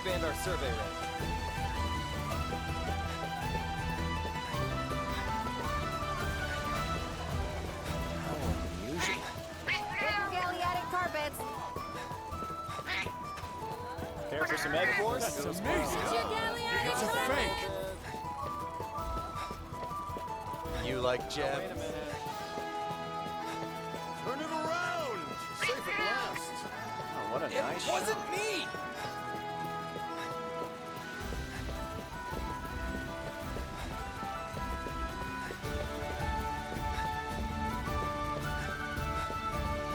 expand our survey range. Galliatic carpets. Care for some egg force? That's amazing. It's a fake. You like Wait a gems? minute. Turn it around. Safe at last. Oh, what a nice shot. Wasn't me!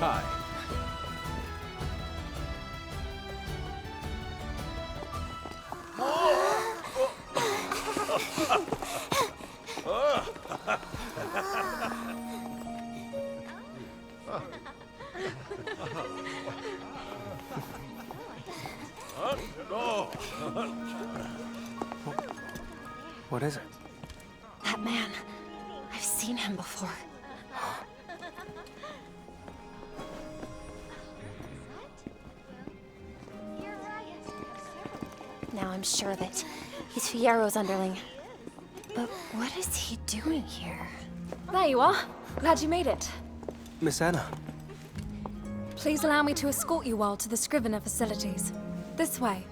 Hi. What is it? That man. I've seen him before. Now I'm sure that he's Fiero's underling. But what is he doing here? There you are. Glad you made it. Miss Anna. Please allow me to escort you all to the Scrivener facilities. This way.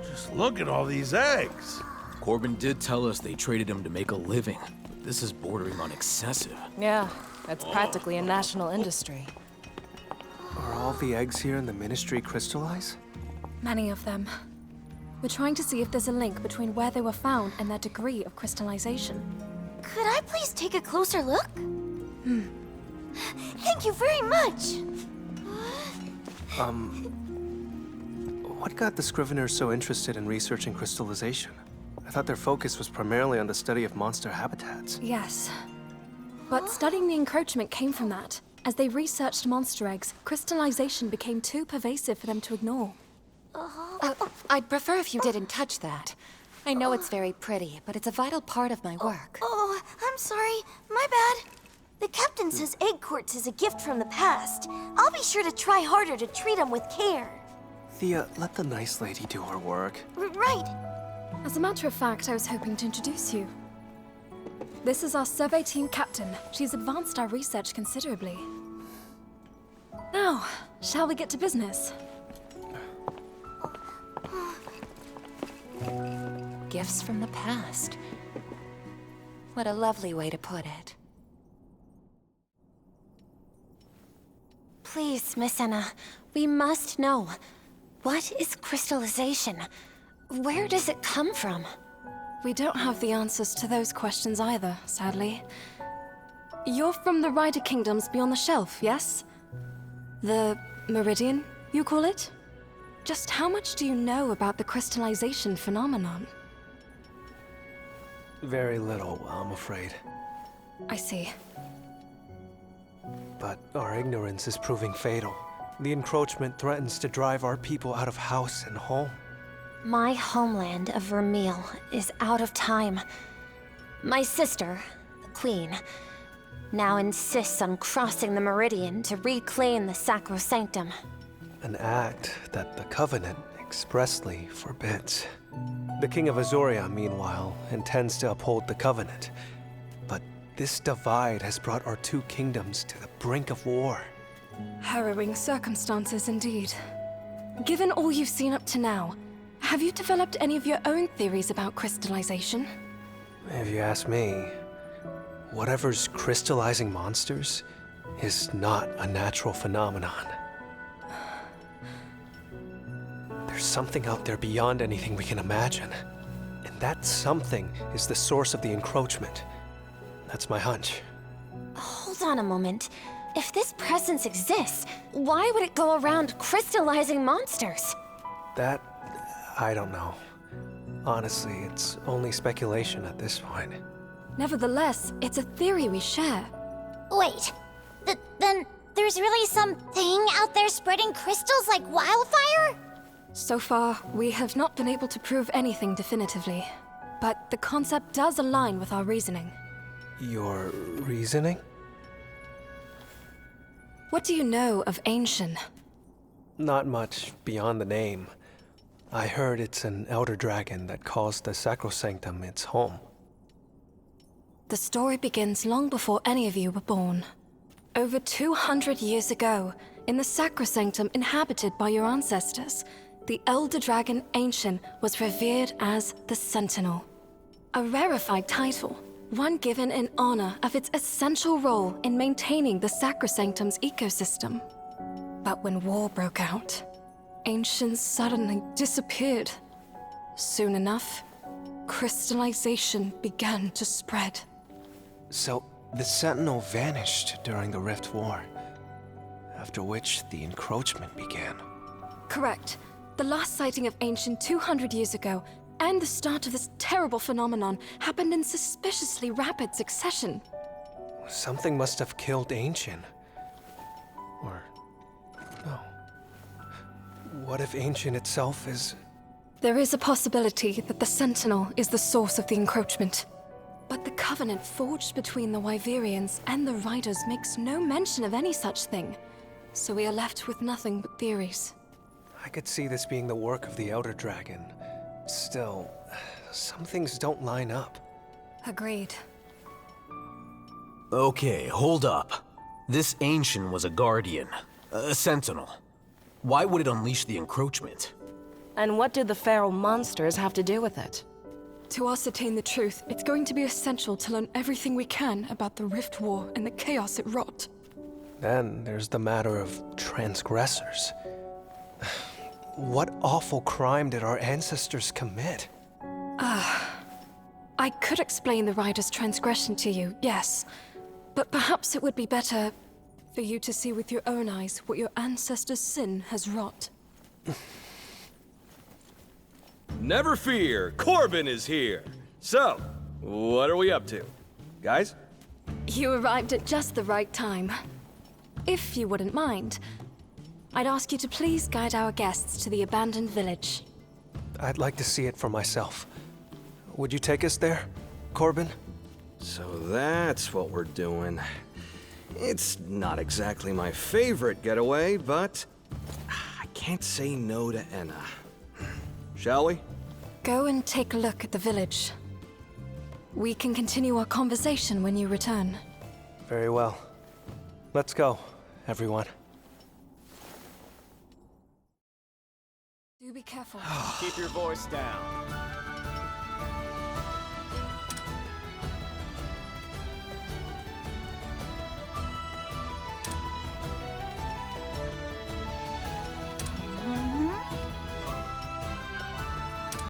Just look at all these eggs. Corbin did tell us they traded him to make a living, but this is bordering on excessive. Yeah, it's practically a national industry. Are all the eggs here in the Ministry crystallized? Many of them. We're trying to see if there's a link between where they were found and their degree of crystallization. Could I please take a closer look? Thank you very much! What got the Scriveners so interested in researching crystallization? I thought their focus was primarily on the study of monster habitats. Yes. But studying the encroachment came from that. As they researched monster eggs, crystallization became too pervasive for them to ignore. I'd prefer if you didn't touch that. I know it's very pretty, but it's a vital part of my work. Oh, I'm sorry. My bad. The captain says egg quartz is a gift from the past. I'll be sure to try harder to treat them with care. Thea, let the nice lady do her work. Right. As a matter of fact, I was hoping to introduce you. This is our survey team captain. She's advanced our research considerably. Now, shall we get to business? Gifts from the past. What a lovely way to put it. Please, Miss Anna, we must know. What is crystallization? Where does it come from? We don't have the answers to those questions either, sadly. You're from the Rider Kingdoms beyond the shelf, yes? The Meridian, you call it? Just how much do you know about the crystallization phenomenon? Very little, I'm afraid. I see. But our ignorance is proving fatal. The encroachment threatens to drive our people out of house and home. My homeland of Vermeil is out of time. My sister, the Queen, now insists on crossing the Meridian to reclaim the Sacrosanctum. An act that the Covenant expressly forbids. The King of Azoria, meanwhile, intends to uphold the Covenant. But this divide has brought our two kingdoms to the brink of war. Harrowing circumstances indeed. Given all you've seen up to now, have you developed any of your own theories about crystallization? If you ask me, whatever's crystallizing monsters is not a natural phenomenon. There's something out there beyond anything we can imagine. And that something is the source of the encroachment. That's my hunch. Hold on a moment. If this presence exists, why would it go around crystallizing monsters? That, I don't know. Honestly, it's only speculation at this point. Nevertheless, it's a theory we share. Wait. Then There's really some thing out there spreading crystals like wildfire? So far, we have not been able to prove anything definitively. But the concept does align with our reasoning. Your reasoning? What do you know of Ancient? Not much beyond the name. I heard it's an elder dragon that calls the Sacrosanctum its home. The story begins long before any of you were born. Over 200 years ago, in the Sacrosanctum inhabited by your ancestors, the elder dragon Ancient was revered as the Sentinel. A rarefied title, one given in honor of its essential role in maintaining the Sacrosanctum's ecosystem. But when war broke out, Ancient suddenly disappeared. Soon enough, crystallization began to spread. So, the Sentinel vanished during the Rift War, after which the encroachment began. Correct. The last sighting of Ancient 200 years ago, and the start of this terrible phenomenon, happened in suspiciously rapid succession. Something must have killed Ancient. Or... no. What if Ancient itself is... There is a possibility that the Sentinel is the source of the encroachment. But the covenant forged between the Wyverians and the Riders makes no mention of any such thing. So we are left with nothing but theories. I could see this being the work of the Elder Dragon. Still, some things don't line up. Agreed. Okay, hold up. This Ancient was a guardian, a sentinel. Why would it unleash the encroachment? And what did the feral monsters have to do with it? To ascertain the truth, it's going to be essential to learn everything we can about the Rift War and the chaos it wrought. Then there's the matter of transgressors. What awful crime did our ancestors commit? I could explain the Rider's transgression to you, yes. But perhaps it would be better for you to see with your own eyes what your ancestors' sin has wrought. Never fear, Corbin is here. So, what are we up to? Guys? You arrived at just the right time. If you wouldn't mind, I'd ask you to please guide our guests to the abandoned village. I'd like to see it for myself. Would you take us there, Corbin? So that's what we're doing. It's not exactly my favorite getaway, but I can't say no to Enna. Shall we? Go and take a look at the village. We can continue our conversation when you return. Very well. Let's go, everyone. Do be careful. Keep your voice down.